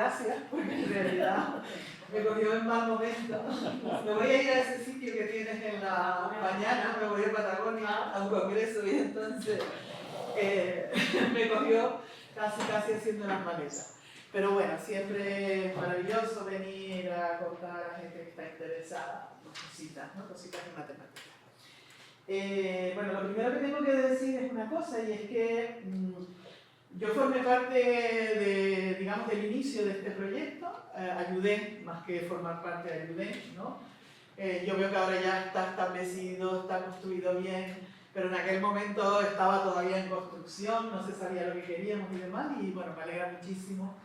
gracias, porque en realidad me cogió en mal momento. Me voy a ir a ese sitio que tienes en la mañana, me voy a Patagonia a un congreso y entonces me cogió casi haciendo las maletas. Pero bueno, siempre es maravilloso venir a contar a gente que está interesada en cositas, ¿no? Cositas de matemáticas. Bueno, lo primero que tengo que decir es una cosa, y es que yo formé parte de, digamos, del inicio de este proyecto, ayudé, más que formar parte, ayudé, ¿no? Yo veo que ahora ya está establecido, está construido bien, pero en aquel momento estaba todavía en construcción, no se sabía lo que queríamos y demás, y bueno, me alegra muchísimo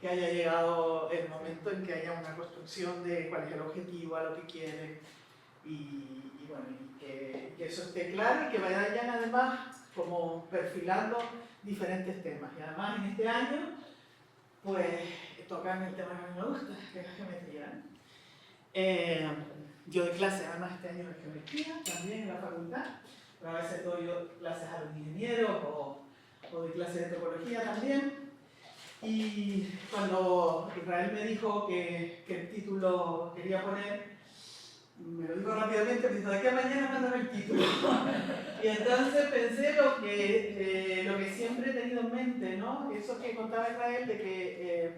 que haya llegado el momento en que haya una construcción de cuál es el objetivo, a lo que quieren, y bueno, y que eso esté claro y que vayan además como perfilando diferentes temas. Y además en este año, pues tocan el tema que a mí me gusta, que es la geometría. Yo doy clases además este año de geometría, también en la facultad, pero a veces doy clases a los ingenieros o doy clases de topología también. Y cuando Israel me dijo que el título quería poner, me lo dijo rápidamente, me dijo, de aquí a mañana mándame el título. Y entonces pensé lo que siempre he tenido en mente, ¿no? Eso que contaba Israel de que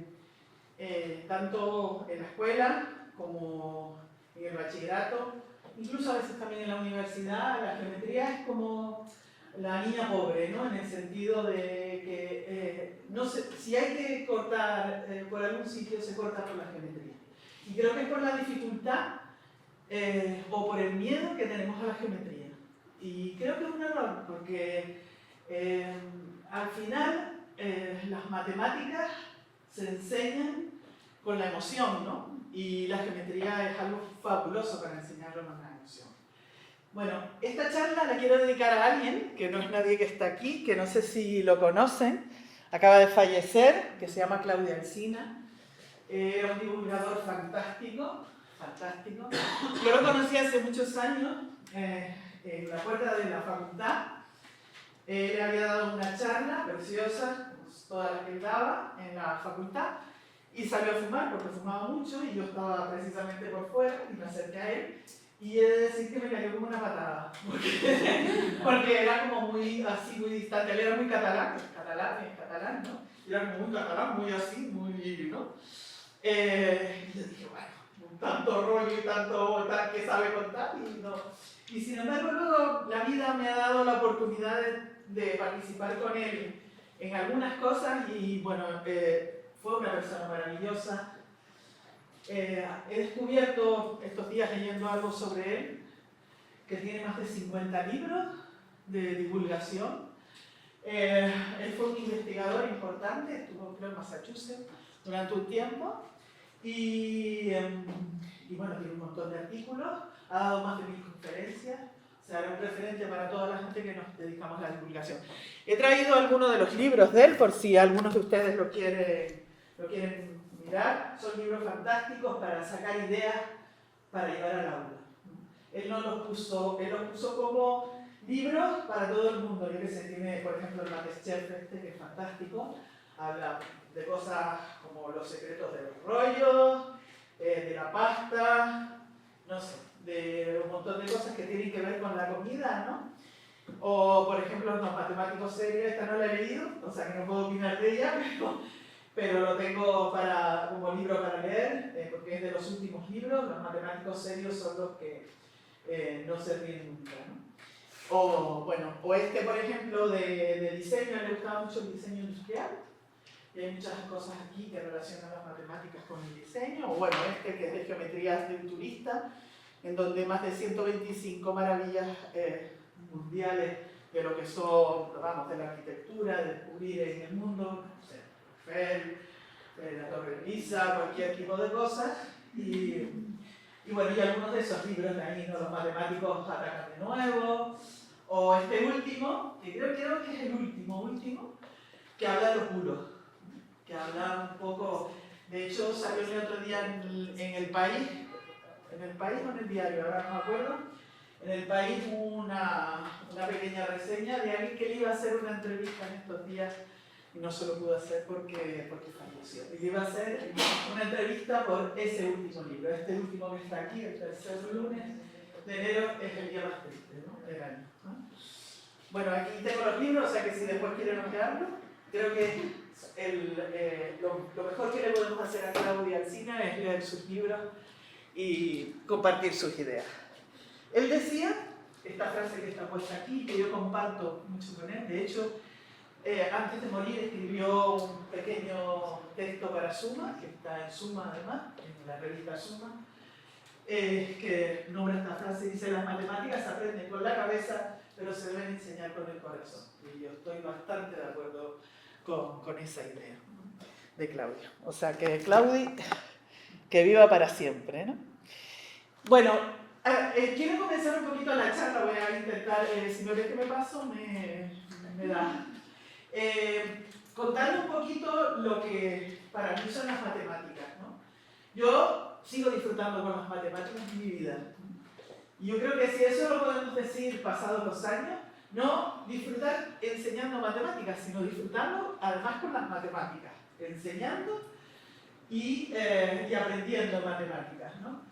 tanto en la escuela como en el bachillerato, incluso a veces también en la universidad, la geometría es como la niña pobre, ¿no? En el sentido de que no sé, si hay que cortar por algún sitio, se corta por la geometría. Y creo que es por la dificultad o por el miedo que tenemos a la geometría. Y creo que es un error, porque al final las matemáticas se enseñan con la emoción, ¿no? Y la geometría es algo fabuloso para enseñarlo con la emoción. Bueno, esta charla la quiero dedicar a alguien, que no es nadie que está aquí, que no sé si lo conocen, acaba de fallecer, que se llama Claudia Alsina. Era un divulgador fantástico. Yo lo conocí hace muchos años en la puerta de la facultad. Le había dado una charla preciosa, pues, todas las que él daba en la facultad, y salió a fumar porque fumaba mucho y yo estaba precisamente por fuera y me acerqué a él y he de decir que me cayó como una patada porque era como muy así, muy distante. Él era muy catalán, ¿no? Y era como muy catalán, muy así, muy, ¿no? Y yo dije, bueno, tanto rollo y tanto tal que sabe contar y no. Y sin embargo luego la vida me ha dado la oportunidad de participar con él en algunas cosas y bueno, fue una persona maravillosa. He descubierto estos días leyendo algo sobre él, que tiene más de 50 libros de divulgación. Él fue un investigador importante, estuvo creo en Massachusetts durante un tiempo y bueno, tiene un montón de artículos, ha dado más de 1000 conferencias, o sea, era un referente para toda la gente que nos dedicamos a la divulgación. He traído algunos de los libros de él por si algunos de ustedes lo quieren mirar. Son libros fantásticos para sacar ideas para llevar al aula. Él no los puso, él los puso como libros para todo el mundo. Yo que sé, tiene por ejemplo el Mateschef que es fantástico, habla de cosas como los secretos de los rollos, de la pasta, no sé, de un montón de cosas que tienen que ver con la comida, ¿no? O por ejemplo los matemáticos serios, esta no la he leído, o sea que no puedo opinar de ella, pero lo tengo como libro para leer, porque es de los últimos libros. Los matemáticos serios son los que no se ríen nunca, ¿no? O, bueno, o este, por ejemplo, de diseño, a él le gustaba mucho el diseño industrial, y hay muchas cosas aquí que relacionan las matemáticas con el diseño. O bueno, este que es de geometría futurista, en donde más de 125 maravillas mundiales de lo que son, vamos, de la arquitectura, de descubrir en el mundo, no sé, la Torre de Pisa, cualquier tipo de cosas. Y bueno, y algunos de esos libros de ahí, ¿no? Los matemáticos atacan de nuevo. O este último, que creo que es el último, que habla de los muros. Que habla un poco, de hecho salió el otro día en El País o en el diario, ahora no me acuerdo. En El País una pequeña reseña de alguien que le iba a hacer una entrevista en estos días y no se lo pudo hacer porque falleció. Y iba a hacer una entrevista por ese último libro. Este último que está aquí, el tercer lunes de enero, es el día más triste, ¿no?, del año, ¿no? Bueno, aquí tengo los libros, o sea que si después quieren ojearlo, creo que lo mejor que le podemos hacer a Claudia Alsina es leer sus libros y compartir sus ideas. Él decía, esta frase que está puesta aquí, que yo comparto mucho con él, de hecho, antes de morir escribió un pequeño texto para Suma, que está en Suma además, en la revista Suma, que nombra esta frase y dice: las matemáticas se aprenden con la cabeza, pero se deben enseñar con el corazón. Y yo estoy bastante de acuerdo con esa idea de Claudio. O sea que Claudi, que viva para siempre, ¿no? Bueno, quiero comenzar un poquito la charla, voy a intentar, si no ves que me paso, me da. Contando un poquito lo que para mí son las matemáticas, ¿no? Yo sigo disfrutando con las matemáticas en mi vida. Y yo creo que si eso lo podemos decir pasados los años, no disfrutar enseñando matemáticas, sino disfrutando además con las matemáticas, enseñando y aprendiendo matemáticas, ¿no?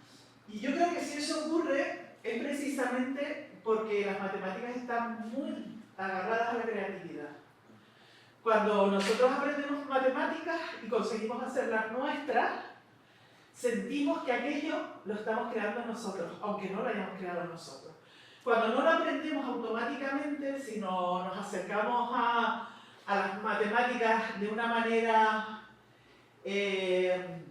Y yo creo que si eso ocurre es precisamente porque las matemáticas están muy agarradas a la creatividad. Cuando nosotros aprendemos matemáticas y conseguimos hacerlas nuestras, sentimos que aquello lo estamos creando nosotros, aunque no lo hayamos creado nosotros. Cuando no lo aprendemos automáticamente, sino nos acercamos a las matemáticas de una manera en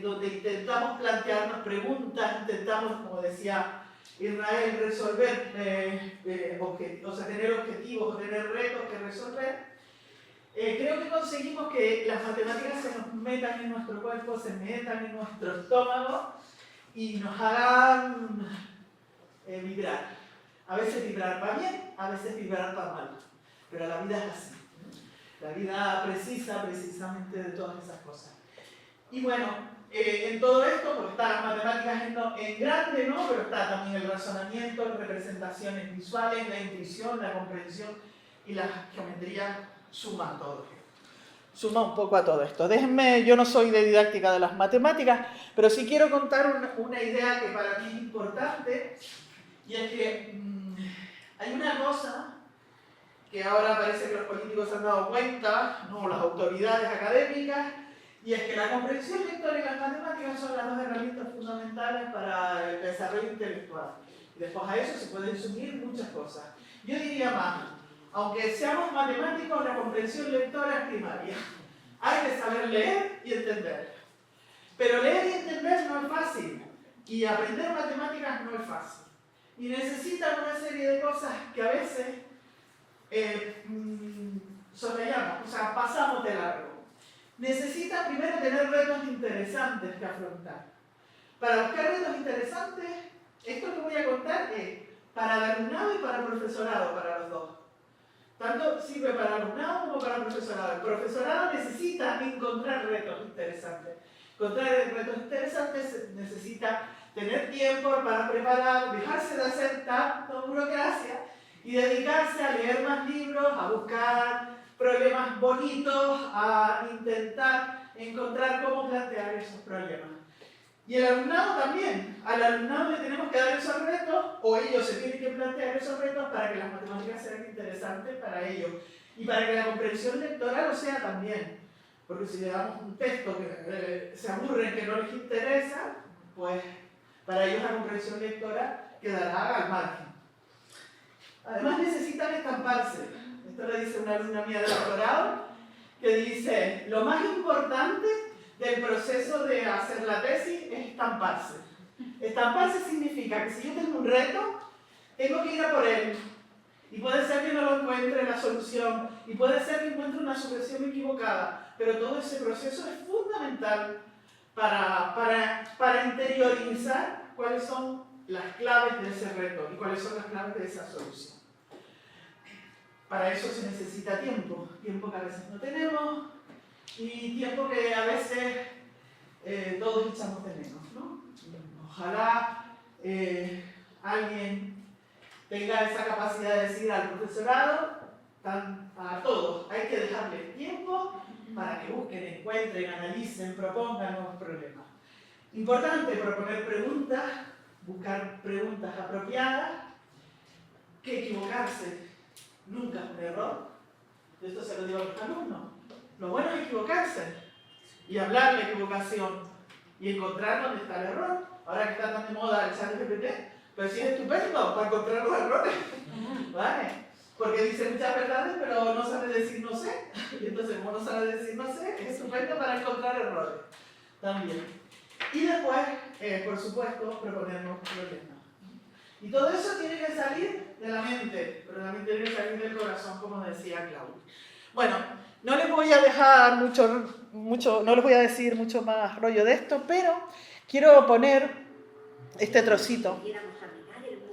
donde intentamos plantearnos preguntas, intentamos, como decía Israel, resolver, tener objetivos o tener retos que resolver, creo que conseguimos que las matemáticas se nos metan en nuestro cuerpo, se metan en nuestro estómago y nos hagan vibrar. A veces vibrar va bien, a veces vibrar va mal, pero la vida es así. La vida precisa precisamente de todas esas cosas. Y bueno, en todo esto, pues están las matemáticas en grande, ¿no? Pero está también el razonamiento, las representaciones visuales, la intuición, la comprensión y la geometría suman todo. Suma un poco a todo esto. Déjenme, yo no soy de didáctica de las matemáticas, pero sí quiero contar una idea que para mí es importante, y es que hay una cosa que ahora parece que los políticos se han dado cuenta, ¿no?, las autoridades académicas, y es que la comprensión lectora y las matemáticas son las dos herramientas fundamentales para el desarrollo intelectual. Y después a eso se pueden sumir muchas cosas. Yo diría más, aunque seamos matemáticos, la comprensión lectora es primaria. Hay que saber leer y entender. Pero leer y entender no es fácil. Y aprender matemáticas no es fácil. Y necesitan una serie de cosas que a veces soslayamos, o sea, pasamos de largo. Necesita primero tener retos interesantes que afrontar. Para buscar retos interesantes, esto que voy a contar es para el alumnado y para el profesorado, para los dos. Tanto sirve para el alumnado como para el profesorado. El profesorado necesita encontrar retos interesantes. Encontrar retos interesantes necesita tener tiempo para preparar, dejarse de hacer tanta burocracia y dedicarse a leer más libros, a buscar problemas bonitos, a intentar encontrar cómo plantear esos problemas. Y el alumnado también. Al alumnado le tenemos que dar esos retos, o ellos se tienen que plantear esos retos para que las matemáticas sean interesantes para ellos. Y para que la comprensión lectora lo sea también. Porque si le damos un texto que se aburren, que no les interesa, pues para ellos la comprensión lectora quedará al margen. Además necesitan estamparse. Esto lo dice una alumna mía de doctorado, que dice, lo más importante del proceso de hacer la tesis es estamparse. Estamparse significa que si yo tengo un reto, tengo que ir a por él. Y puede ser que no lo encuentre la solución, y puede ser que encuentre una solución equivocada, pero todo ese proceso es fundamental para interiorizar cuáles son las claves de ese reto y cuáles son las claves de esa solución. Para eso se necesita tiempo, tiempo que a veces no tenemos y tiempo que a veces todos echamos de menos, ¿no? Ojalá alguien tenga esa capacidad de decir al profesorado, a todos. Hay que dejarles tiempo para que busquen, encuentren, analicen, propongan nuevos problemas. Importante proponer preguntas, buscar preguntas apropiadas, que equivocarse nunca es un error. Esto se lo digo a los alumnos. Lo bueno es equivocarse y hablar de equivocación y encontrar dónde está el error. Ahora que está tan de moda el ChatGPT, pero sí es estupendo para encontrar los errores. ¿Vale? Porque dice muchas verdades, pero no sabe decir no sé. Y entonces, como no sabe decir no sé, es estupendo para encontrar errores también. Y después, por supuesto, proponernos problemas. Y todo eso tiene que salir de la mente, pero también tiene que salir del corazón, como decía Claudio. Bueno, no les voy a dejar no les voy a decir mucho más rollo de esto, pero quiero poner este trocito.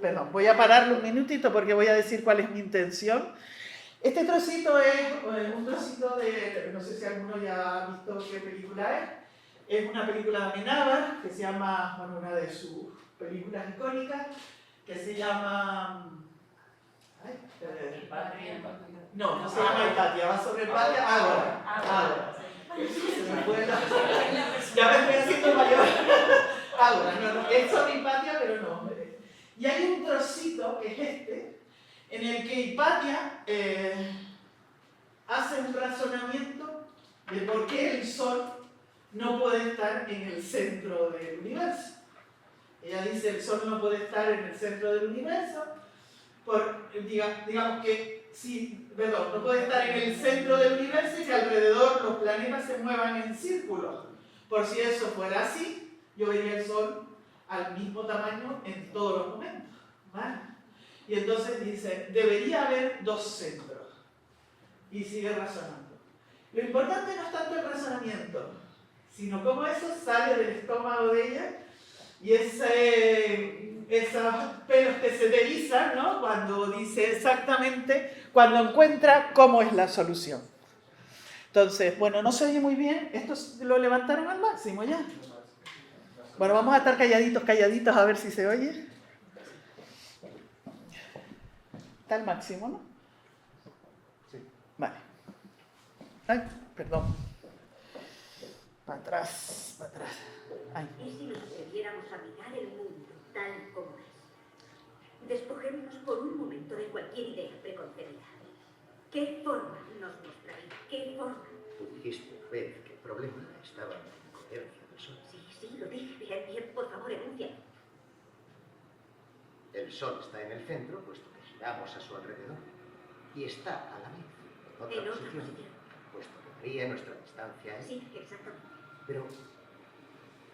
Perdón, voy a pararlo un minutito porque voy a decir cuál es mi intención. Este trocito es un trocito de, no sé si alguno ya ha visto qué película es. Es una película de Amenábar, que se llama, bueno, una de sus películas icónicas, que se llama... no se llama Hipatia, va sobre Hipatia, Ágora. Ya me estoy haciendo mayor. Ágora, no, es sobre Hipatia, pero no. Y hay un trocito, que es este, en el que Hipatia hace un razonamiento de por qué el Sol no puede estar en el centro del universo. Ella dice el Sol no puede estar en el centro del universo, digamos que no puede estar en el centro del universo y que alrededor los planetas se muevan en círculos. Por si eso fuera así, yo vería el Sol al mismo tamaño en todos los momentos. ¿Vale? Y entonces dice, debería haber dos centros. Y sigue razonando. Lo importante no es tanto el razonamiento, sino cómo eso sale del estómago de ella y esos pelos que se te erizan, ¿no? Cuando dice exactamente, cuando encuentra cómo es la solución. Entonces, bueno, no se oye muy bien, esto lo levantaron al máximo ya. Bueno, vamos a estar calladitos a ver si se oye. Está al máximo, ¿no? Sí. Vale. Ay, perdón. Para atrás. Ay. ¿Y si nos atreviéramos a mirar el mundo tal como es? Despojémonos por un momento de cualquier idea preconcebida. ¿Qué forma nos mostraría? ¿Qué forma? Tú dijiste, Beth, que el problema estaba en la incoherencia del Sol. Sí, lo dije. Bien, por favor, enuncia. El Sol está en el centro, puesto que giramos a su alrededor. Y está a la vez en otra posición, puesto que varía nuestra distancia. Sí, exactamente. Pero,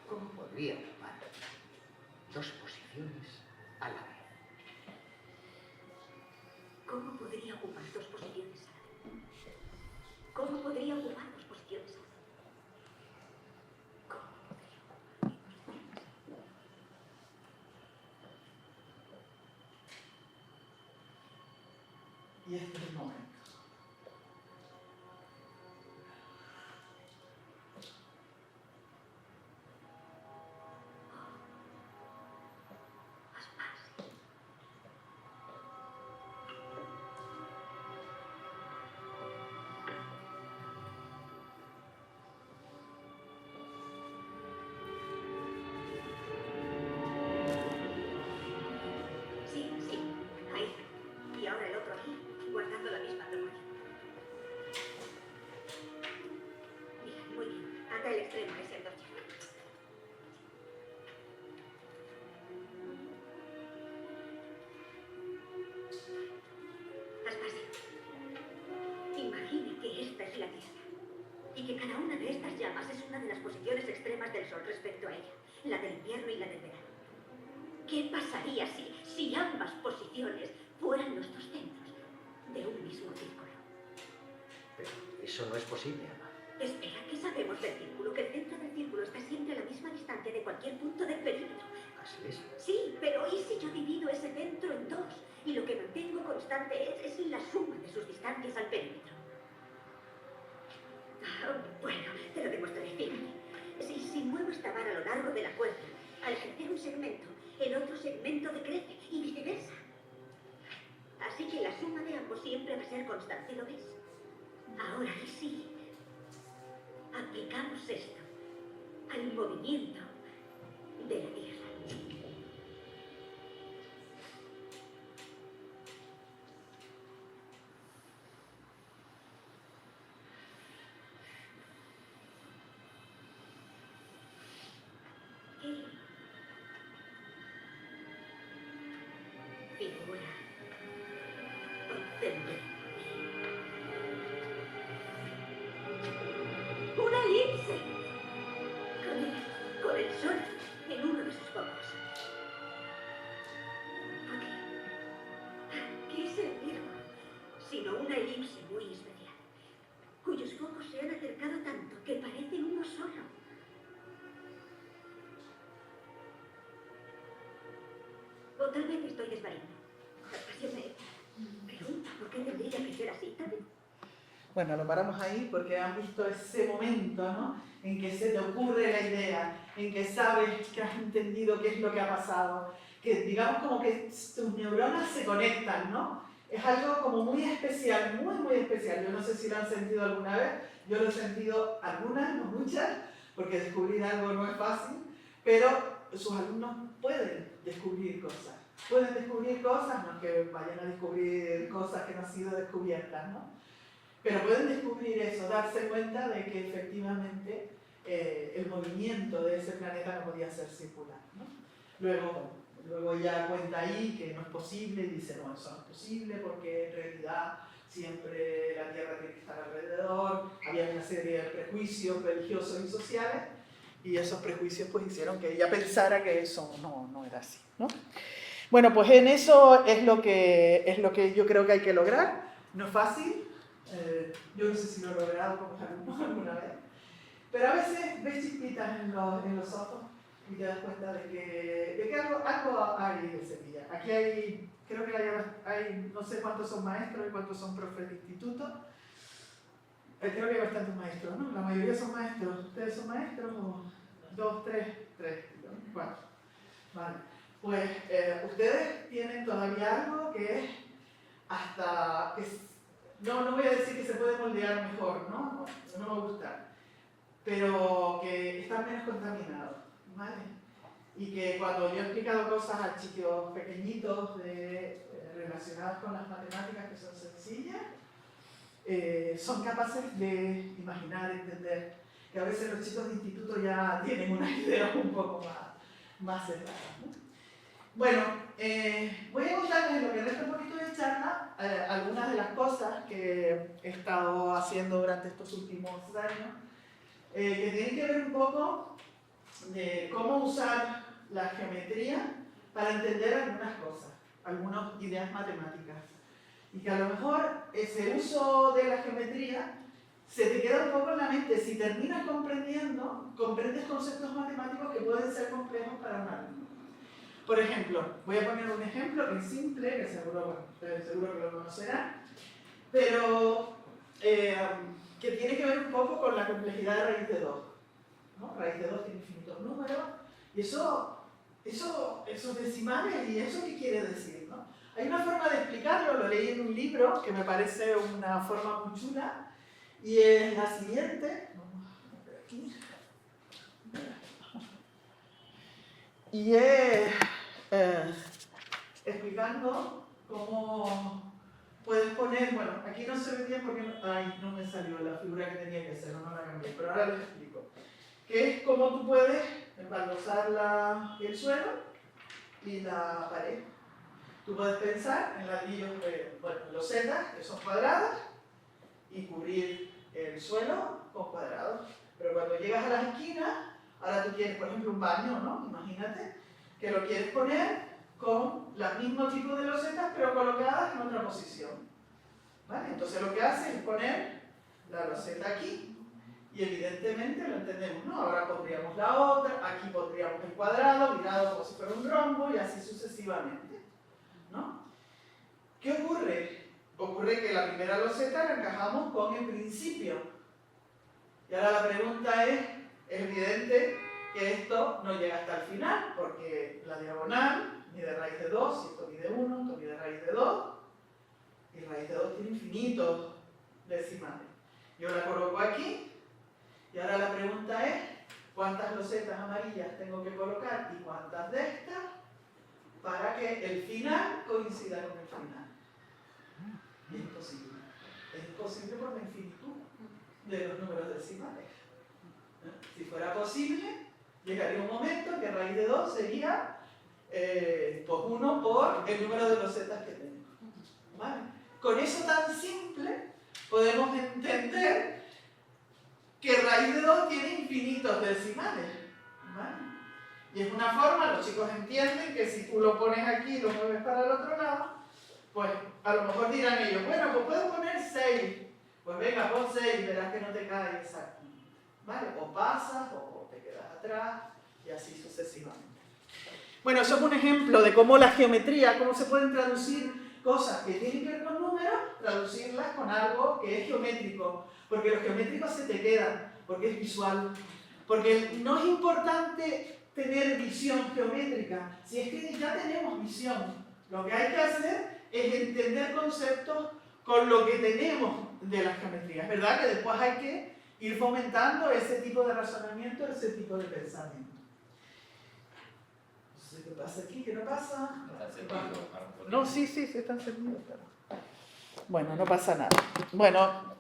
¿cómo podría ocupar dos posiciones a la vez? ¿Cómo podría ocupar dos posiciones a la vez? ¿Cómo podría ocupar dos posiciones a la vez? Y este es el momento. Y que cada una de estas llamas es una de las posiciones extremas del Sol respecto a ella, la del invierno y la del verano. ¿Qué pasaría si ambas posiciones fueran los dos centros de un mismo círculo? Pero eso no es posible, Ana. Espera, ¿qué sabemos del círculo? Que el centro del círculo está siempre a la misma distancia de cualquier punto del perímetro. ¿Así es? Sí, pero ¿y si yo divido ese centro en dos? Y lo que mantengo constante es la suma de sus distancias al perímetro. Bueno, te lo demostraré. Fíjate. Si muevo esta vara a lo largo de la cuerda, al crecer un segmento, el otro segmento decrece y viceversa. Así que la suma de ambos siempre va a ser constante, ¿lo ves? Ahora y sí, aplicamos esto al movimiento de la Tierra. Figura ascendente. ¡Una elipse! Con el sol en uno de sus focos. ¿Qué es el Virgo? Sino una elipse muy especial, cuyos focos se han acercado tanto que parecen uno solo. O tal vez estoy desvariando. Yo me pregunto por qué tendría que ser así también. Bueno, lo paramos ahí porque han visto ese momento, ¿no? En que se te ocurre la idea, en que sabes que has entendido qué es lo que ha pasado, que digamos como que tus neuronas se conectan, ¿no? Es algo como muy especial, muy, muy especial. Yo no sé si lo han sentido alguna vez, yo lo he sentido algunas, no muchas, porque descubrir algo no es fácil, pero sus alumnos pueden descubrir cosas. Pueden descubrir cosas, no es que vayan a descubrir cosas que no han sido descubiertas, ¿no? Pero pueden descubrir eso, darse cuenta de que efectivamente el movimiento de ese planeta no podía ser circular, ¿no? Luego ya cuenta ahí que no es posible y dice, no, eso no es posible porque en realidad siempre la Tierra tiene que estar alrededor, había una serie de prejuicios religiosos y sociales y esos prejuicios pues hicieron que ella pensara que eso no era así, ¿no? Bueno, pues en eso es lo que yo creo que hay que lograr. No es fácil, yo no sé si lo he logrado como alumno alguna vez, pero a veces ves chispitas en los ojos y te das cuenta de que algo hay de semilla. Aquí creo que hay no sé cuántos son maestros y cuántos son profes de instituto. Creo que hay bastantes maestros, ¿no? La mayoría son maestros. ¿Ustedes son maestros o 2, 3, 4? Vale. Pues ustedes tienen todavía algo que es hasta... No voy a decir que se puede moldear mejor, ¿no? No me va a gustar. Pero que están menos contaminados, ¿vale? Y que cuando yo he explicado cosas a chicos pequeñitos relacionadas con las matemáticas que son sencillas, son capaces de imaginar, entender, que a veces los chicos de instituto ya tienen una idea un poco más cerrada, ¿no? Bueno, voy a contarles en lo que resta un poquito de charla algunas de las cosas que he estado haciendo durante estos últimos años, que tienen que ver un poco de cómo usar la geometría para entender algunas cosas, algunas ideas matemáticas. Y que a lo mejor ese uso de la geometría se te queda un poco en la mente. Si terminas comprendes conceptos matemáticos que pueden ser complejos para un alumno. Por ejemplo, voy a poner un ejemplo que es simple, que seguro que lo conocerán, pero que tiene que ver un poco con la complejidad de raíz de 2. ¿No? Raíz de 2 tiene infinitos números, y esos decimales, ¿y eso qué quiere decir? ¿No? Hay una forma de explicarlo, lo leí en un libro que me parece una forma muy chula, y es la siguiente. Vamos a ver aquí. Y es explicando cómo puedes poner, bueno, aquí no se ve bien porque no me salió la figura que tenía que ser, no la cambié, pero ahora les explico. Que es cómo tú puedes embaldosar el suelo y la pared. Tú puedes pensar en ladrillos, losetas que son cuadradas y cubrir el suelo con cuadrados. Pero cuando llegas a las esquinas, ahora tú quieres, por ejemplo, un baño, ¿no? Imagínate que lo quieres poner con el mismo tipo de losetas, pero colocadas en otra posición. ¿Vale? Entonces lo que hace es poner la loseta aquí, y evidentemente lo entendemos, ¿no? Ahora pondríamos la otra, aquí pondríamos el cuadrado, mirado como si fuera un rombo, y así sucesivamente, ¿no? ¿Qué ocurre? Ocurre que la primera loseta la encajamos con el principio. Y ahora la pregunta es evidente que esto no llega hasta el final, porque la diagonal mide raíz de 2, y esto mide 1, esto mide raíz de 2, Y raíz de 2 tiene infinitos decimales. Yo la coloco aquí y ahora la pregunta es cuántas losetas amarillas tengo que colocar y cuántas de estas para que el final coincida con el final. Y es imposible. Es imposible por la infinitud de los números decimales. Si fuera posible, llegaría un momento que raíz de 2 sería pues 1 por el número de losetas que tengo. ¿Vale? Con eso tan simple podemos entender que raíz de 2 tiene infinitos decimales. ¿Vale? Y es una forma, los chicos entienden que si tú lo pones aquí y lo mueves para el otro lado, pues a lo mejor dirán ellos, bueno, pues puedo poner 6. Pues venga, pon 6 y verás que no te cae exacto. ¿Vale? O pasas o te quedas atrás y así sucesivamente. Bueno, eso es un ejemplo de cómo la geometría, cómo se pueden traducir cosas que tienen que ver con números, traducirlas con algo que es geométrico. Porque los geométricos se te quedan, porque es visual. Porque no es importante tener visión geométrica, si es que ya tenemos visión. Lo que hay que hacer es entender conceptos con lo que tenemos de las geometrías. ¿Verdad? Que después hay que ir fomentando ese tipo de razonamiento, ese tipo de pensamiento. No sé qué pasa aquí, qué no pasa. No, sí, están servidos. Pero... Bueno, no pasa nada. Bueno,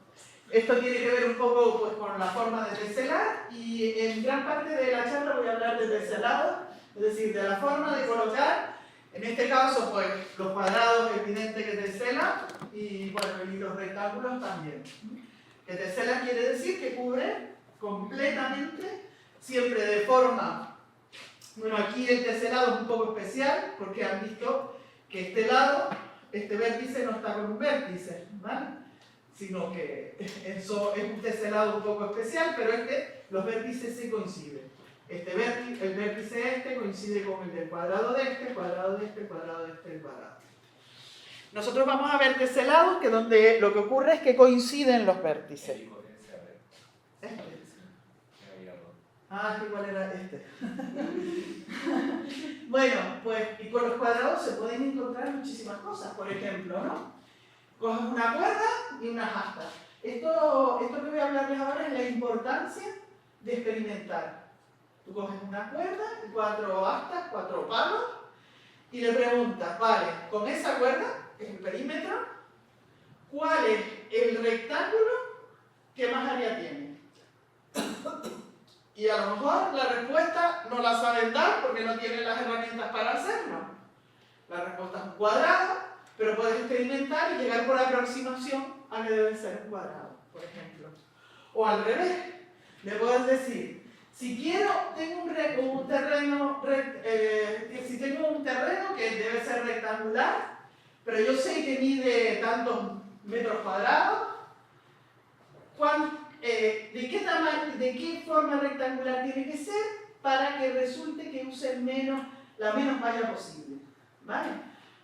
esto tiene que ver un poco pues, con la forma de teselar y en gran parte de la charla voy a hablar de teselado, es decir, de la forma de colocar, en este caso, pues los cuadrados evidente que tesela y, bueno, y los rectángulos también. Que tesela quiere decir que cubre completamente, siempre de forma... Bueno, aquí el teselado es un poco especial porque han visto que este lado, este vértice no está con un vértice, ¿vale? Sino que eso es un teselado un poco especial, pero los vértices sí coinciden. El vértice este coincide con el del cuadrado de este, el cuadrado de este, el cuadrado de este, el cuadrado de este. Nosotros vamos a ver teselados que donde lo que ocurre es que coinciden los vértices. Ah, ¿cuál era este? Bueno, pues y con los cuadrados se pueden encontrar muchísimas cosas. Por ejemplo, ¿no? Coges una cuerda y unas astas. Esto que voy a hablarles ahora es la importancia de experimentar. Tú coges una cuerda y 4 astas, 4 palos, y le preguntas, vale, con esa cuerda, que es el perímetro, ¿cuál es el rectángulo que más área tiene? Y a lo mejor la respuesta no la saben dar porque no tienen las herramientas para hacerlo. La respuesta es un cuadrado, pero puedes experimentar y llegar por aproximación a que debe ser un cuadrado, por ejemplo. O al revés, le puedes decir, si tengo un terreno que debe ser rectangular, pero yo sé que mide tantos metros cuadrados, ¿de qué forma rectangular tiene que ser para que resulte que use la menos malla posible? ¿Vale?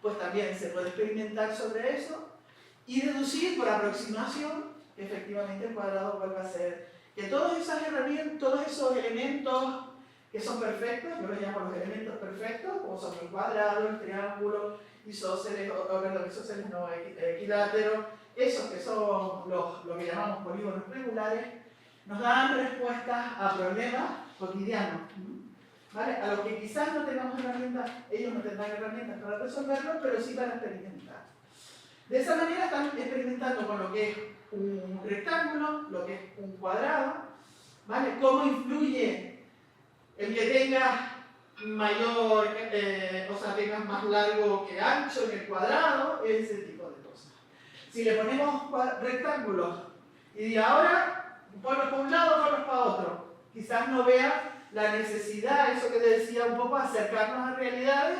Pues también se puede experimentar sobre eso y deducir por aproximación que efectivamente el cuadrado vuelva a ser. Que todas esas herramientas, todos esos elementos que son perfectos, yo los llamo los elementos perfectos, como son el cuadrado, el triángulo, isósceles, equiláteros, esos que son lo que llamamos polígonos regulares, nos dan respuestas a problemas cotidianos. ¿Vale? A los que quizás no tengamos herramientas, ellos no tendrán herramientas para resolverlo, pero sí para experimentar. De esa manera están experimentando con lo que es un rectángulo, lo que es un cuadrado, ¿vale? Cómo influye el que tenga mayor, tengas más largo que ancho en el cuadrado, ese tipo de cosas. Si le ponemos rectángulos y ahora ponlos para un lado, ponlos para otro, quizás no vea la necesidad, eso que te decía un poco, acercarnos a realidades,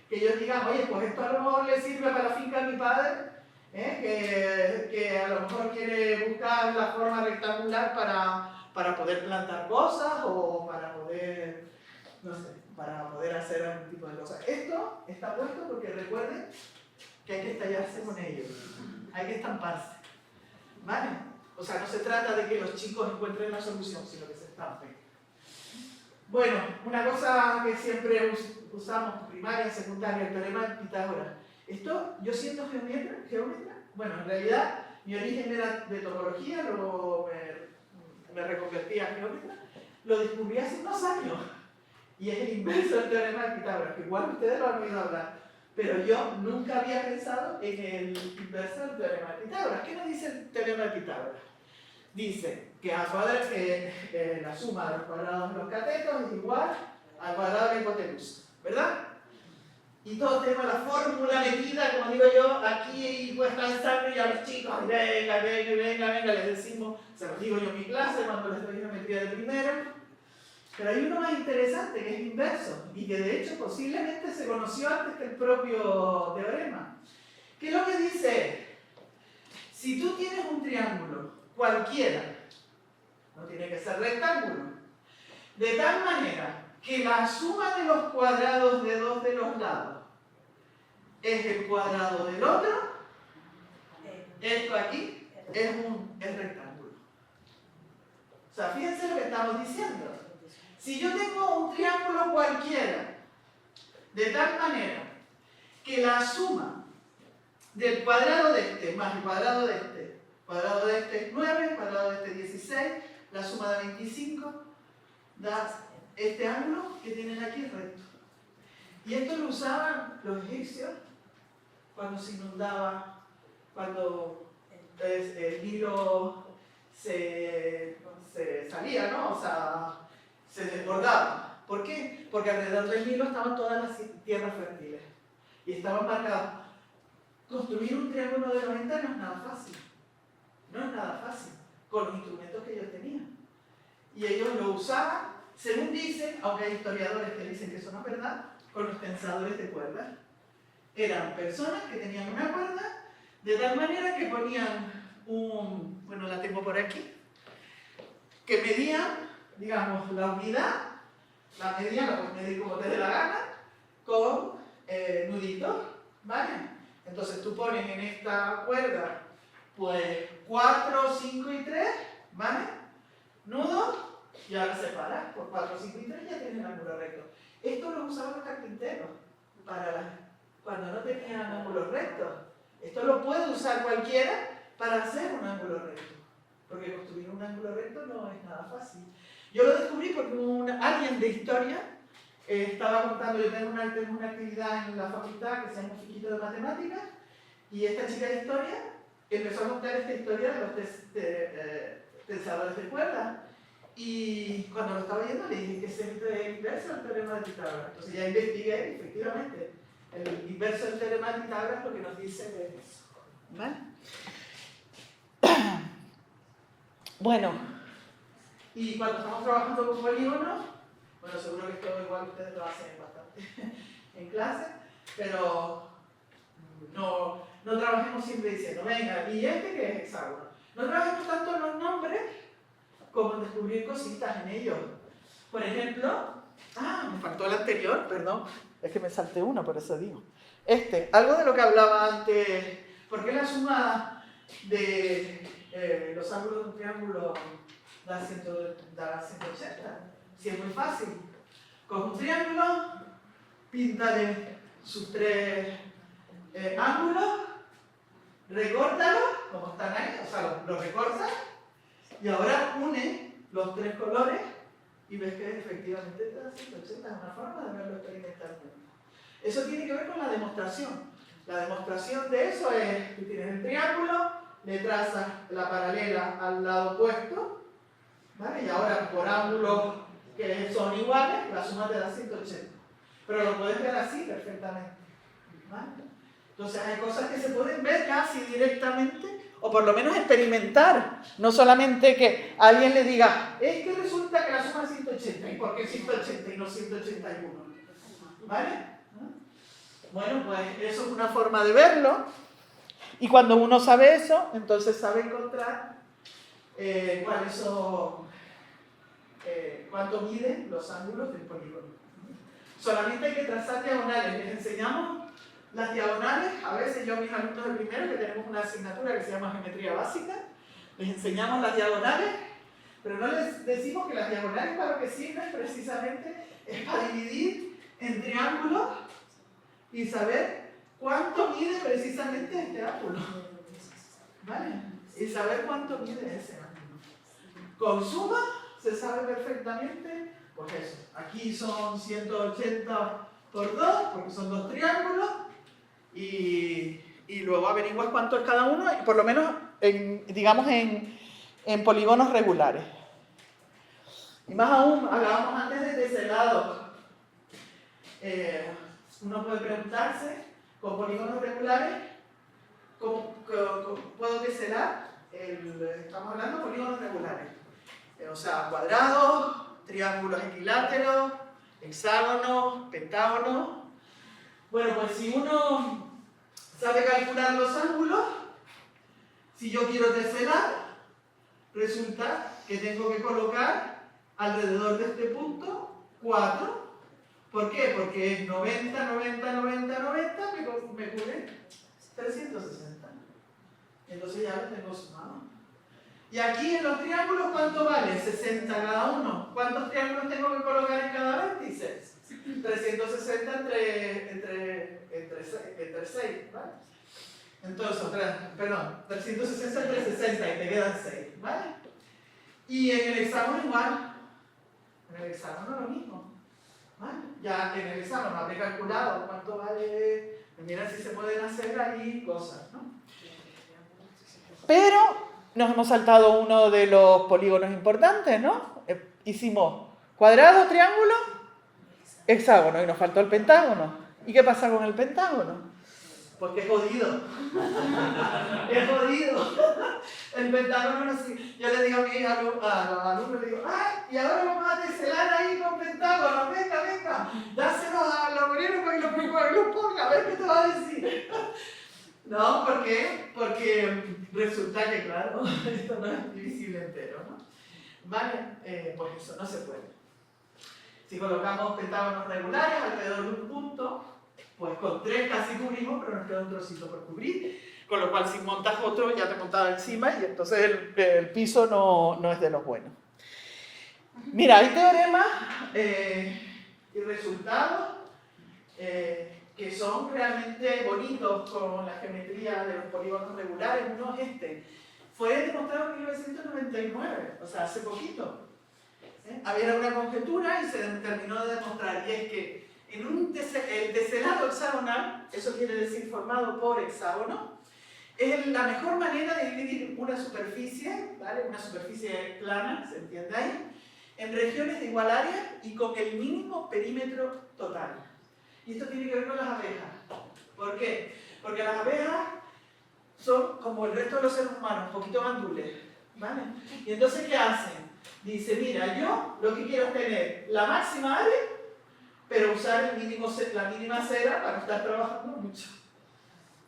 que ellos digan, oye, pues esto a lo mejor le sirve para la finca de mi padre, que a lo mejor quiere buscar la forma rectangular para poder plantar cosas o para poder, no sé, para poder hacer algún tipo de cosas. Esto está puesto porque recuerden que hay que estallarse con ellos, hay que estamparse, ¿vale? O sea, no se trata de que los chicos encuentren la solución, sino que se estampen. Bueno, una cosa que siempre usamos, primaria, secundaria, el teorema de Pitágoras. Esto, yo siendo geómetra, Bueno, en realidad mi origen era de topología, luego me reconvertí a geómetra, lo descubrí hace unos años. Y es el inverso del teorema de Pitágoras, que igual ustedes lo han oído hablar, pero yo nunca había pensado en el inverso del teorema de Pitágoras. ¿Qué nos dice el teorema de Pitágoras? Dice que la suma de los cuadrados de los catetos es igual al cuadrado de la hipotenusa, ¿verdad? Y todos tenemos la fórmula metida, como digo yo, aquí puesta en sangre, y a los chicos, venga, les decimos, se los digo yo en mi clase cuando les doy geometría de primero. Pero hay uno más interesante, que es inverso, y que de hecho posiblemente se conoció antes que el propio teorema. ¿Qué es lo que dice? Si tú tienes un triángulo, cualquiera, no tiene que ser rectángulo, de tal manera que la suma de los cuadrados de dos de los lados es el cuadrado del otro, esto aquí es rectángulo. O sea, fíjense lo que estamos diciendo. Si yo tengo un triángulo cualquiera, de tal manera que la suma del cuadrado de este más el cuadrado de este es 9, el cuadrado de este es 16, la suma de 25 da este ángulo que tienen aquí recto. Y esto lo usaban los egipcios cuando se inundaba, cuando el Nilo se salía, ¿no? O sea, se desbordaba. ¿Por qué? Porque alrededor del Nilo estaban todas las tierras fértiles y estaban marcadas. Construir un triángulo de 90 no es nada fácil. No es nada fácil, con los instrumentos que ellos tenían. Y ellos lo usaban, según dicen, aunque hay historiadores que dicen que eso no es verdad, con los tensadores de cuerdas. Eran personas que tenían una cuerda de tal manera que ponían bueno, la tengo por aquí, que medían, digamos, la unidad, la medían, la puedes medir como te dé la gana, con nuditos, ¿vale? Entonces tú pones en esta cuerda, pues 4, 5 y 3, ¿vale? Nudos, y ahora separas por 4, 5 y 3 y ya tienes el ángulo recto. Esto lo usaban los carpinteros cuando no tenían ángulos rectos. Esto lo puede usar cualquiera para hacer un ángulo recto, porque construir un ángulo recto no es nada fácil. Yo lo descubrí porque alguien de historia estaba contando, yo tengo una actividad en la facultad que se llama Fiquito de Matemáticas, y esta chica de historia empezó a contar esta historia de los tensadores de cuerdas. Y cuando lo estaba viendo le dije que es el inverso del teorema de Pitágoras. Entonces ya investigué, efectivamente, el inverso del teorema de Pitágoras lo que nos dice es eso. ¿Vale? Bueno, y cuando estamos trabajando con polígonos, bueno, seguro que esto igual ustedes lo hacen bastante en clase, pero no trabajemos siempre diciendo, venga, ¿y este qué es hexágono? No trabajemos tanto en los nombres como en descubrir cositas en ellos. Por ejemplo, me faltó el anterior, perdón, es que me salté uno, por eso digo. Algo de lo que hablaba antes, ¿por qué la suma de los ángulos de un triángulo da 180? Si es muy fácil. Coge un triángulo, píntale sus 3 ángulos, recórtalos, como están ahí, o sea, los recortas, y ahora une los 3 colores y ves que efectivamente te da 180, es una forma de verlo experimentalmente. Eso tiene que ver con la demostración. La demostración de eso es, tú tienes el triángulo, le trazas la paralela al lado opuesto, ¿vale? Y ahora por ángulos que son iguales, la suma te da 180. Pero lo puedes ver así perfectamente, ¿vale? Entonces hay cosas que se pueden ver casi directamente, o por lo menos experimentar. No solamente que alguien le diga, es que resulta que la suma es 180, ¿y por qué 180 y no 181? ¿Vale? Bueno, pues eso es una forma de verlo. Y cuando uno sabe eso, entonces sabe encontrar cuáles son, cuánto miden los ángulos del polígono. Solamente hay que trazar diagonales. Les enseñamos las diagonales. A veces yo a mis alumnos de primero, que tenemos una asignatura que se llama Geometría Básica, les enseñamos las diagonales, pero no les decimos que las diagonales para lo que sirven precisamente es para dividir en triángulos y saber cuánto mide precisamente este ángulo. ¿vale? Y saber cuánto mide ese ángulo. Con suma se sabe perfectamente, pues eso. Aquí son 180 por 2, porque son dos triángulos, y luego averiguas cuánto es cada uno, y por lo menos, digamos, en polígonos regulares. Y más aún, hablábamos antes de teselado. Uno puede preguntarse, con polígonos regulares, ¿cómo puedo teselar? Estamos hablando de polígonos regulares. O sea, cuadrados, triángulos equiláteros, hexágonos, pentágonos. Bueno, pues si uno sabe calcular los ángulos, si yo quiero teselar, resulta que tengo que colocar alrededor de este punto 4. ¿Por qué? Porque es 90, 90, 90, 90, me cubre 360. Entonces ya lo tengo sumado. Y aquí en los triángulos, ¿cuánto vale? 60 cada uno. ¿Cuántos triángulos tengo que colocar en cada vértice? 360 entre 6, ¿vale? Entonces, perdón, 360 entre 60 y te quedan 6, ¿vale? Y en el hexágono igual. En el hexágono lo mismo, ¿vale? Ya en el hexágono habré calculado cuánto vale. Mira si se pueden hacer ahí cosas, ¿no? Pero nos hemos saltado uno de los polígonos importantes, ¿no? Hicimos cuadrado, triángulo, hexágono, y nos faltó el pentágono. ¿Y qué pasa con el pentágono? Pues que es jodido. Es jodido. El pentágono no sé. Yo le digo a mis alumnos, le digo, ¡ay! Y ahora vamos a teselar ahí con pentágono. Venga, venga. Dáselo a los obreros para que lo ponga. A ver qué te va a decir. No, ¿por qué? Porque resulta que, claro, esto no es divisible entero, ¿no? ¿Vale? Pues eso no se puede. Si colocamos pentágonos regulares alrededor de un punto, pues con 3 casi cubrimos, pero nos queda un trocito por cubrir. Con lo cual, si montas otro, ya te montaba encima y entonces el piso no es de los buenos. Mira, hay teoremas y resultados que son realmente bonitos con la geometría de los polígonos regulares. Uno es este. Fue demostrado en 1999, o sea, hace poquito. Había una conjetura y se terminó de demostrar, y es que en el teselado hexagonal, eso quiere decir formado por hexágono, es la mejor manera de dividir una superficie, ¿vale? Una superficie plana, ¿se entiende ahí? En regiones de igual área y con el mínimo perímetro total. Y esto tiene que ver con las abejas. ¿Por qué? Porque las abejas son como el resto de los seres humanos, un poquito gandules, ¿vale? Y entonces, ¿qué hacen? Dice, mira, yo lo que quiero es tener la máxima área, pero usar la mínima cera para no estar trabajando mucho.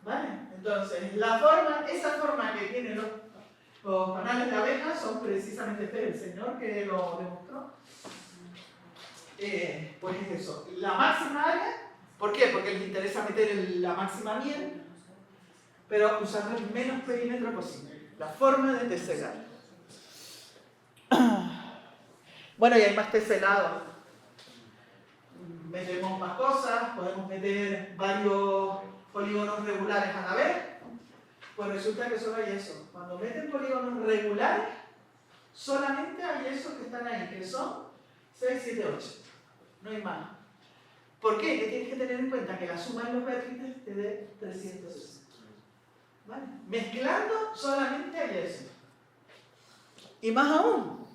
¿Vale? Entonces, esa forma que tienen los panales de abejas son precisamente el señor que lo demostró. Pues es eso, la máxima área. ¿Por qué? Porque les interesa meter la máxima miel, pero usando el menos perímetro posible. La forma de teselar. Bueno, y hay más teselado. Metemos más cosas, podemos meter varios polígonos regulares a la vez. Pues resulta que solo hay eso. Cuando meten polígonos regulares, solamente hay esos que están ahí, que son 6, 7, 8. No hay más. ¿Por qué? Que tienes que tener en cuenta que la suma de los vértices te dé 360. ¿Vale? Mezclando solamente hay eso. Y más aún,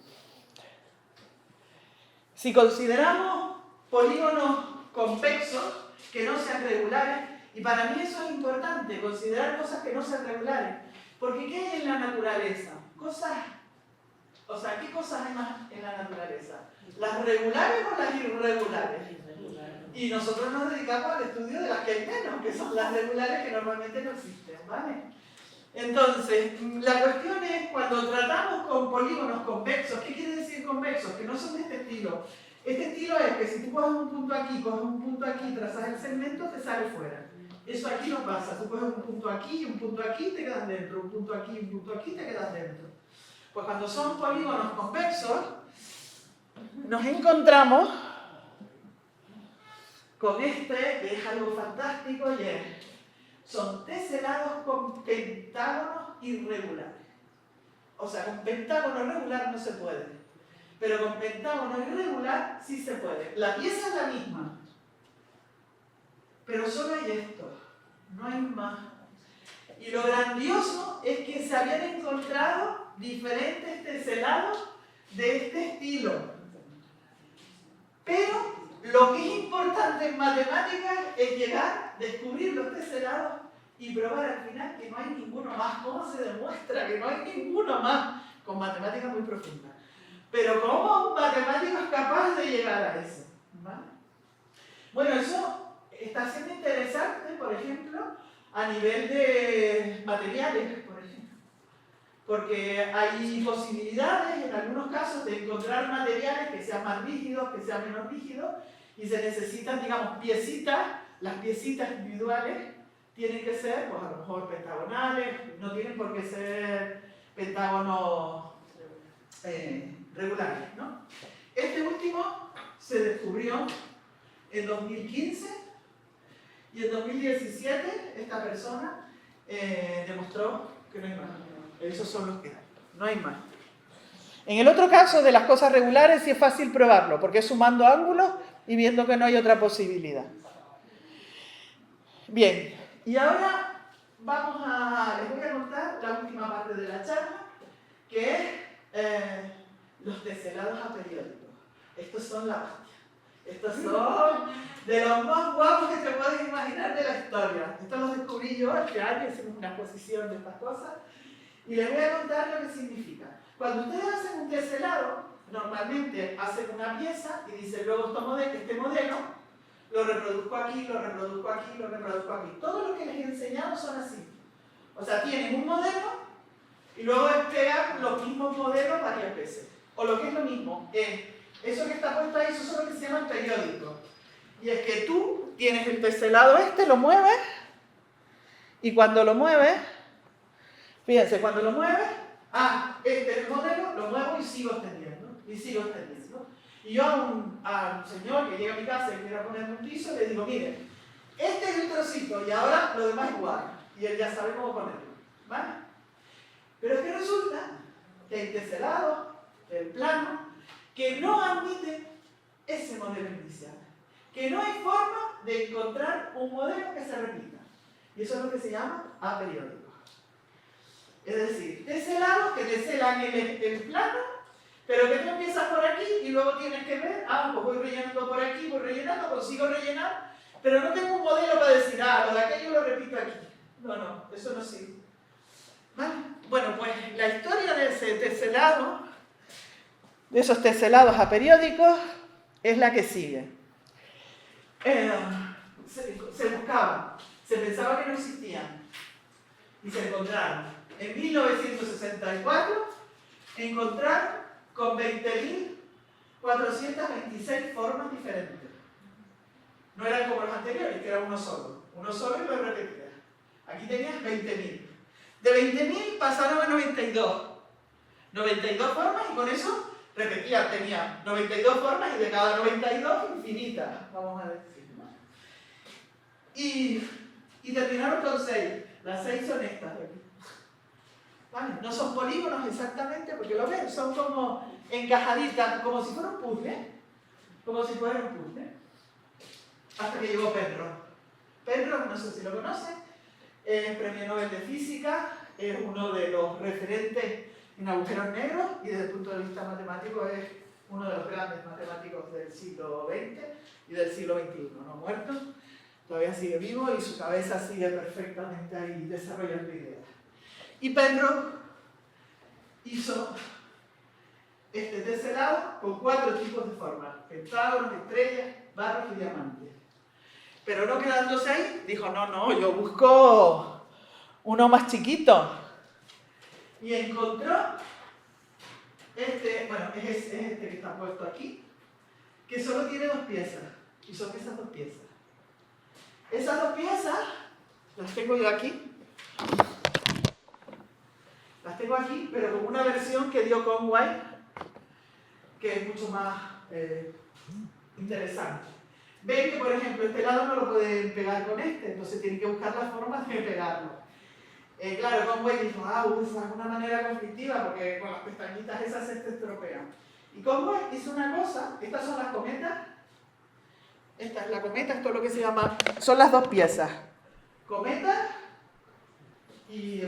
si consideramos polígonos convexos que no sean regulares, y para mí eso es importante, considerar cosas que no sean regulares, porque ¿qué hay en la naturaleza? ¿Qué cosas hay más en la naturaleza? ¿Las regulares o las irregulares? Y nosotros nos dedicamos al estudio de las que hay menos, que son las regulares que normalmente no existen, ¿vale? Entonces, la cuestión es, cuando tratamos con polígonos convexos, ¿qué quiere decir convexos? Que no son de este estilo. Este estilo es que si tú coges un punto aquí, trazas el segmento, te sale fuera. Eso aquí no pasa. Tú coges un punto aquí y un punto aquí, te quedas dentro. Un punto aquí y un punto aquí, te quedas dentro. Pues cuando son polígonos convexos, nos encontramos con que es algo fantástico, y es, son teselados con pentágonos irregulares. O sea, con pentágono regular no se puede, pero con pentágono irregular sí se puede. La pieza es la misma, pero solo hay esto, no hay más. Y lo grandioso es que se habían encontrado diferentes teselados de este estilo. Pero lo que es importante en matemáticas es llegar, descubrir los teselados y probar al final que no hay ninguno más. ¿Cómo se demuestra que no hay ninguno más? Con matemáticas muy profundas. Pero ¿cómo un matemático es capaz de llegar a eso? ¿Vale? Bueno, eso está siendo interesante, por ejemplo, a nivel de materiales, por ejemplo. Porque hay posibilidades, en algunos casos, de encontrar materiales que sean más rígidos, que sean menos rígidos, y se necesitan, digamos, piecitas. Las piecitas individuales tienen que ser, pues a lo mejor pentagonales, no tienen por qué ser pentágonos regulares, ¿no? Este último se descubrió en 2015 y en 2017 esta persona demostró que no hay más. Esos son los que hay, no hay más. En el otro caso de las cosas regulares sí es fácil probarlo, porque es sumando ángulos y viendo que no hay otra posibilidad. Bien, y ahora les voy a contar la última parte de la charla, que es los teselados aperiódicos. Estos son la hostia. Estos son de los más guapos que te puedes imaginar de la historia. Estos los descubrí yo este año, hicimos una exposición de estas cosas, y les voy a contar lo que significa. Cuando ustedes hacen un teselado, normalmente hacen una pieza y dicen, luego este modelo lo reproduzco aquí, lo reproduzco aquí, lo reproduzco aquí. Todo lo que les he enseñado son así. O sea, tienen un modelo y luego pegan los mismos modelos varias veces. O lo que es lo mismo, eso que está puesto ahí, eso son lo que se llaman periódicos. Y es que tú tienes el teselado lo mueves, y cuando lo mueves, fíjense, cuando lo mueves, este es el modelo, lo muevo y sigo extendiendo, y sigo extendiendo. Y yo a un señor que llega a mi casa y quiere ponerme un piso, le digo, mire, este es el trocito y ahora lo demás igual. Y él ya sabe cómo ponerlo, ¿vale? Pero es que resulta que hay teselados, el plano, que no admiten ese modelo inicial. Que no hay forma de encontrar un modelo que se repita. Y eso es lo que se llama aperiódico. Es decir, teselados que teselan el plano, pero que tú empiezas por aquí y luego tienes que ver, pues voy rellenando por aquí, voy rellenando, consigo rellenar, pero no tengo un modelo para decir, lo de aquello lo repito aquí. No, eso no sirve. ¿Vale? Bueno, pues la historia de ese teselado, de esos teselados aperiódicos, es la que sigue. Se buscaban, se pensaba que no existían, y se encontraron. En 1964 encontraron con 20.426 formas diferentes. No eran como los anteriores, que era uno solo y lo repetía. Aquí tenías 20.000. De 20.000 pasaron a 92. 92 formas, y con eso repetía, tenía 92 formas, y de cada 92 infinitas, vamos a decir, ¿no? Y terminaron con 6. Las 6 son estas de aquí. ¿Vale? No son polígonos exactamente, porque lo ven, son como encajaditas, como si fuera un puzzle. Como si fuera un puzzle. Hasta que llegó Penrose. Penrose, no sé si lo conocen, es premio Nobel de Física, es uno de los referentes en agujeros negros, y desde el punto de vista matemático es uno de los grandes matemáticos del siglo XX y del siglo XXI, no muerto, todavía sigue vivo y su cabeza sigue perfectamente ahí desarrollando ideas. Y Penrose hizo este teselado con 4 tipos de formas: pentágonos, estrellas, barros y diamantes. Pero no quedándose ahí, dijo, no, yo busco uno más chiquito. Y encontró es este que está puesto aquí, que solo tiene 2 piezas. Y son esas 2 piezas. Esas 2 piezas las tengo yo aquí. Las tengo aquí, pero con una versión que dio Conway, que es mucho más interesante. ven que, por ejemplo, este lado no lo pueden pegar con este, entonces tienen que buscar la forma de pegarlo. Claro, Conway dijo, usa una manera conflictiva porque con las pestañitas esas se te estropean. Y Conway hizo una cosa, estas son las cometas, esta es la cometa, esto es lo que se llama, son las dos piezas, cometa y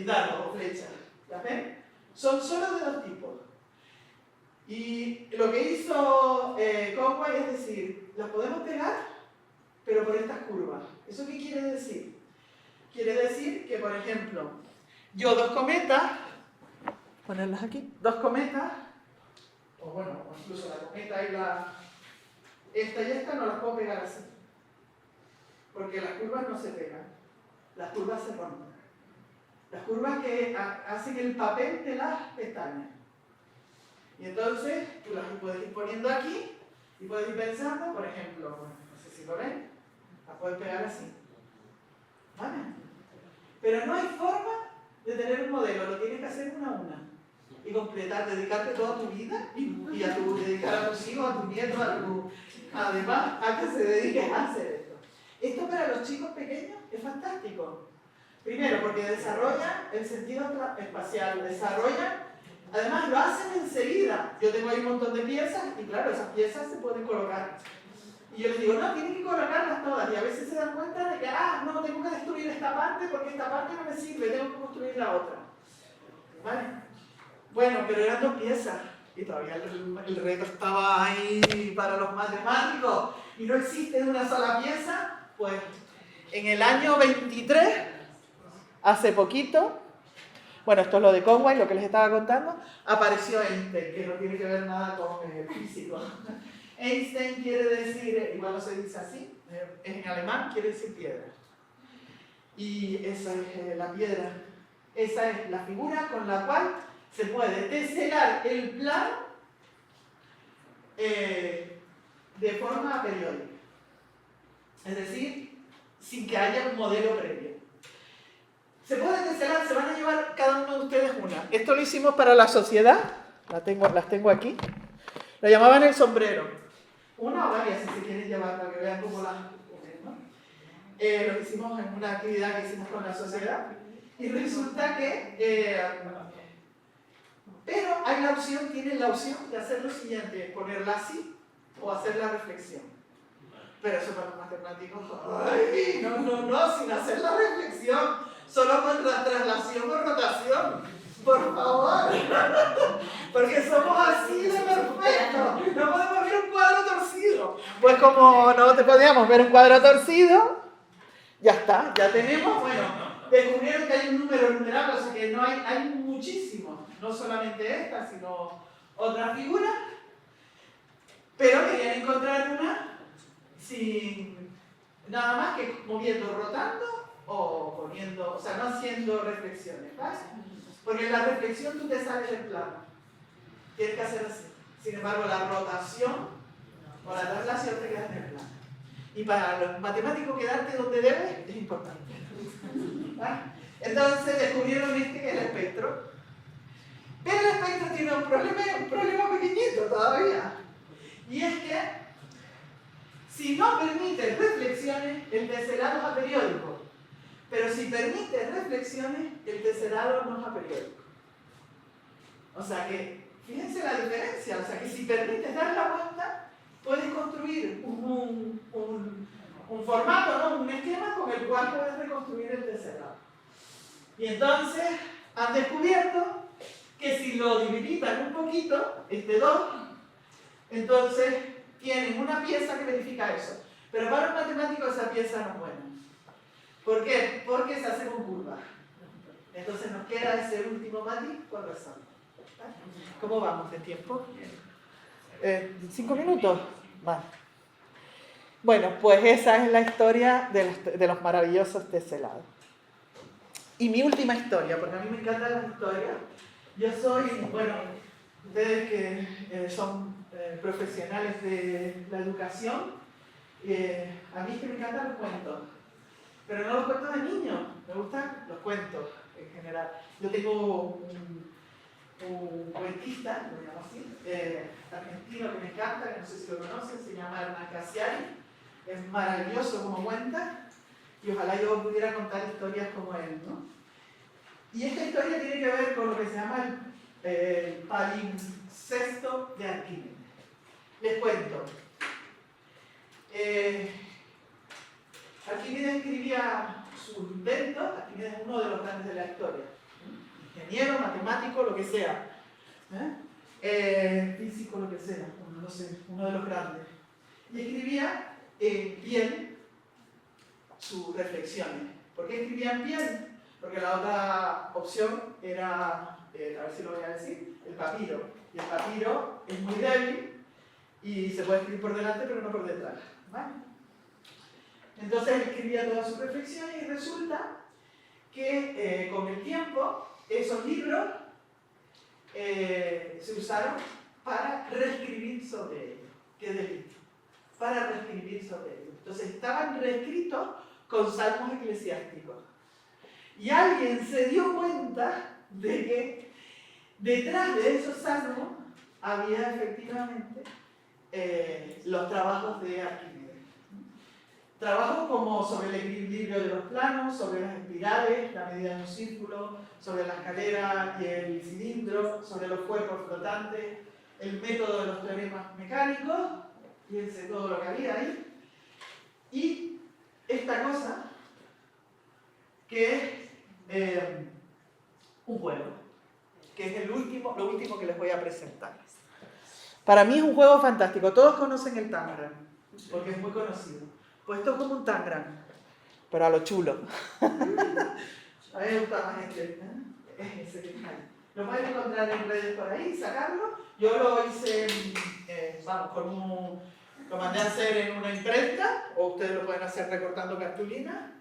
dardo o flecha, ¿las ven? Son solo de dos tipos. Y lo que hizo Conway es decir, las podemos pegar, pero por estas curvas. ¿Eso qué quiere decir? Quiere decir que, por ejemplo, yo dos cometas, ponerlas aquí, dos cometas, o bueno, incluso la cometa y esta y esta no las puedo pegar así, porque las curvas no se pegan, las curvas se rompen. Las curvas que hacen el papel de las pestañas. Y entonces tú las puedes ir poniendo aquí y puedes ir pensando, por ejemplo, no sé si lo ven, las puedes pegar así. ¿Vale? Pero no hay forma de tener un modelo, lo tienes que hacer una a una. Y completar, dedicarte toda tu vida y dedicar a tus hijos, a tus nietos, además a que se dediques a hacer esto. Esto para los chicos pequeños es fantástico. Primero, porque desarrollan el sentido espacial, además lo hacen enseguida. Yo tengo ahí un montón de piezas y claro, esas piezas se pueden colocar. Y yo les digo, no, tienen que colocarlas todas. Y a veces se dan cuenta de que, no, tengo que destruir esta parte porque esta parte no me sirve, tengo que construir la otra. ¿Vale? Bueno, pero eran dos piezas. Y todavía el reto estaba ahí para los matemáticos. Y no existe una sola pieza. Pues en el año 23, hace poquito, bueno, esto es lo de Conway, lo que les estaba contando, apareció Einstein, que no tiene que ver nada con el físico. Einstein quiere decir, igual no se dice así, en alemán quiere decir piedra. Y esa es la piedra, esa es la figura con la cual se puede teselar el plano de forma periódica. Es decir, sin que haya un modelo previo. Se puede teselar, se van a llevar cada uno de ustedes una. Esto lo hicimos para la sociedad, las tengo aquí. Lo llamaban el sombrero. Una o varias, si se quieren llevar, para que vean cómo las ponen, ¿no? Lo hicimos en una actividad que hicimos con la sociedad. Y resulta que... pero hay tienen la opción de hacer lo siguiente, ponerla así o hacer la reflexión. Pero eso para los matemáticos, ¡ay! No, sin hacer la reflexión, solo con traslación o rotación, por favor. Porque somos así de perfectos, no podemos ver un cuadro torcido. Pues como no te podíamos ver un cuadro torcido, ya está, ya tenemos, descubrieron que hay un número numerable, o sea que no hay muchísimos, no solamente esta, sino otra figura, pero querían encontrar una sin nada más que moviendo, rotando o poniendo, o sea, no haciendo reflexiones, ¿vale? Porque en la reflexión tú te sales del plano, tienes que hacer así. Sin embargo, la rotación o la traslación te queda en el plano. Y para los matemáticos quedarte donde debes es importante. ¿Vale? Entonces descubrieron que es el espectro. Pero el espectro tiene un problema pequeñito todavía. Y es que si no permites reflexiones, el teselado es aperiódico. Pero si permites reflexiones, el teselado no es aperiódico. O sea que, fíjense la diferencia. O sea que si permites dar la vuelta, puedes construir un formato, ¿no? Un esquema con el cual puedes reconstruir el teselado. Y entonces han descubierto que si lo debilitan un poquito, 2, entonces tienen una pieza que verifica eso. Pero para un matemático esa pieza no es buena. ¿Por qué? Porque se hace con curva. Entonces nos queda ese último matiz con razón. ¿Cómo vamos de tiempo? 5 minutos. Vale. Bueno, pues esa es la historia de los maravillosos teselados. Y mi última historia, porque a mí me encantan las historias. Yo soy, ustedes que son profesionales de la educación, a mí es que me encantan los cuentos. Pero no los cuentos de niños, me gustan los cuentos en general. Yo tengo un cuentista, lo llamo así, argentino que me encanta, que no sé si lo conocen, se llama Hernán Casiari. Es maravilloso como cuenta y ojalá yo pudiera contar historias como él, ¿no? Y esta historia tiene que ver con lo que se llama el palimpsesto de Arquímedes. Les cuento. Arquímedes escribía sus inventos. Arquímedes es uno de los grandes de la historia. Ingeniero, matemático, lo que sea. Físico, lo que sea. No sé, uno de los grandes. Y escribía en piel sus reflexiones. ¿Por qué escribía en piel? Porque la otra opción era, a ver si lo voy a decir, el papiro. Y el papiro es muy débil y se puede escribir por delante pero no por detrás. ¿Vale? Entonces él escribía todas sus reflexiones y resulta que con el tiempo esos libros se usaron para reescribir sobre ellos. ¿Qué delito? Para reescribir sobre ellos. Entonces estaban reescritos con salmos eclesiásticos. Y alguien se dio cuenta de que detrás de esos salmos había efectivamente los trabajos de Arquímedes. Trabajos como sobre el equilibrio de los planos, sobre las espirales, la medida de un círculo, sobre la escalera y el cilindro, sobre los cuerpos flotantes, el método de los teoremas mecánicos, fíjense todo lo que había ahí, y esta cosa que es un juego, que es lo último que les voy a presentar. Para mí es un juego fantástico. Todos conocen el Tangram, porque es muy conocido. Pues esto es como un Tangram, pero a lo chulo. A mí me gusta más este. Es ese que está ahí. Lo pueden encontrar en redes por ahí, sacarlo. Yo lo hice, lo mandé a hacer en una imprenta, o ustedes lo pueden hacer recortando cartulina.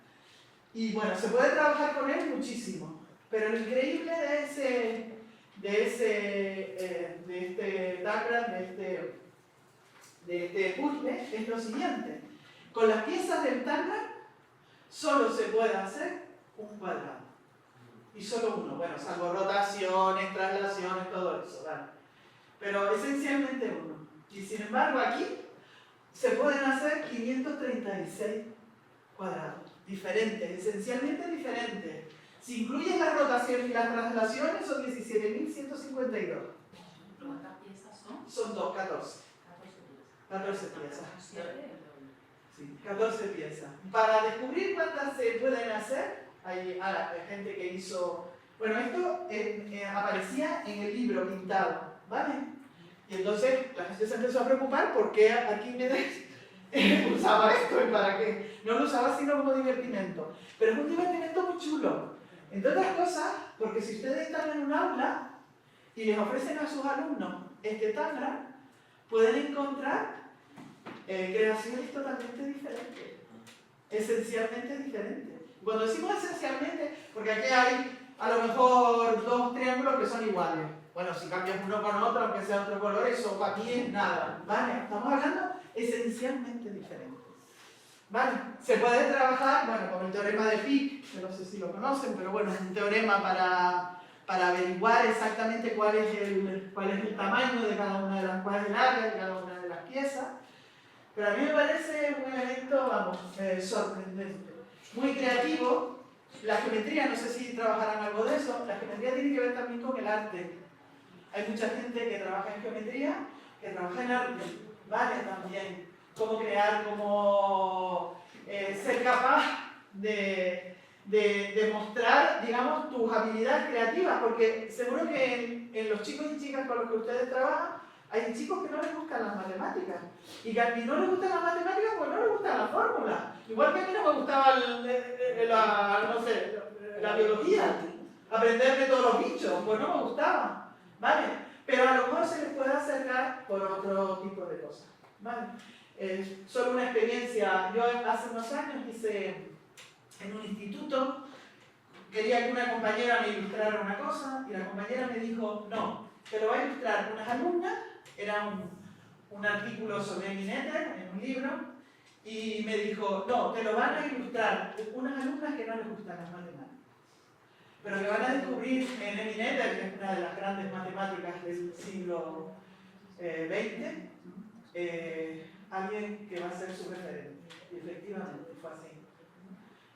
Y bueno, se puede trabajar con él muchísimo. Pero lo increíble de este Tangram, de este puzzle, es lo siguiente. Con las piezas del Tangram solo se puede hacer un cuadrado. Y solo uno. Bueno, salvo rotaciones, traslaciones, todo eso, ¿vale? Pero esencialmente uno. Y sin embargo aquí se pueden hacer 536 cuadrados. Diferentes, esencialmente diferentes. Si incluyen las rotaciones y las traslaciones, son 17.152. ¿Cuántas piezas son? Son 14. 14 piezas. Sí, 14 piezas. Para descubrir cuántas se pueden hacer, hay gente que hizo... Bueno, esto aparecía en el libro pintado, ¿vale? Y entonces la gente se empezó a preocupar por qué Arquímedes usaba esto y para qué. No lo usaba sino como divertimento. Pero es un divertimento muy chulo. Entre otras cosas, porque si ustedes están en un aula y les ofrecen a sus alumnos este Tangram, pueden encontrar creaciones totalmente diferentes, esencialmente diferentes. Cuando decimos esencialmente, porque aquí hay a lo mejor dos triángulos que son iguales. Bueno, si cambias uno con otro, aunque sea otro color, eso para mí es nada. ¿Vale? Estamos hablando esencialmente diferentes. ¿Vale? Se puede trabajar, bueno, con el teorema de Fick, que no sé si lo conocen, pero bueno, es un teorema para averiguar exactamente cuál es el tamaño de cada una de las, cuál es el área de cada una de las piezas. Pero a mí me parece un elemento, vamos, sorprendente, muy creativo. La geometría, no sé si trabajarán algo de eso, la geometría tiene que ver también con el arte. Hay mucha gente que trabaja en geometría, que trabaja en arte, ¿vale? También. Cómo crear, cómo ser capaz de mostrar, digamos, tus habilidades creativas, porque seguro que en los chicos y chicas con los que ustedes trabajan, hay chicos que no les gustan las matemáticas. Y que a mí no les gustan las matemáticas, pues no les gustan las fórmulas. Igual que a mí no me gustaba la biología, aprenderme todos los bichos, pues no me gustaba, ¿vale? Pero a lo mejor se les puede acercar por otro tipo de cosas, ¿vale? Solo una experiencia. Yo hace unos años hice en un instituto, quería que una compañera me ilustrara una cosa y la compañera me dijo, no, te lo va a ilustrar unas alumnas. Era un artículo sobre Minetter en un libro, y me dijo, no, te lo van a ilustrar unas alumnas que no les gustan las matemáticas. pero que van a descubrir en Emineta, que es una de las grandes matemáticas del siglo XX, alguien que va a ser su referente. Y efectivamente fue así.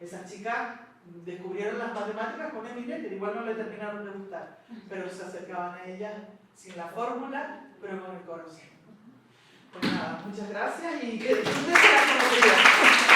Esas chicas descubrieron las matemáticas con Emineta, igual no le terminaron de gustar, pero se acercaban a ellas sin la fórmula, pero con el corazón. Pues nada, muchas gracias y que disfruten de la comunidad.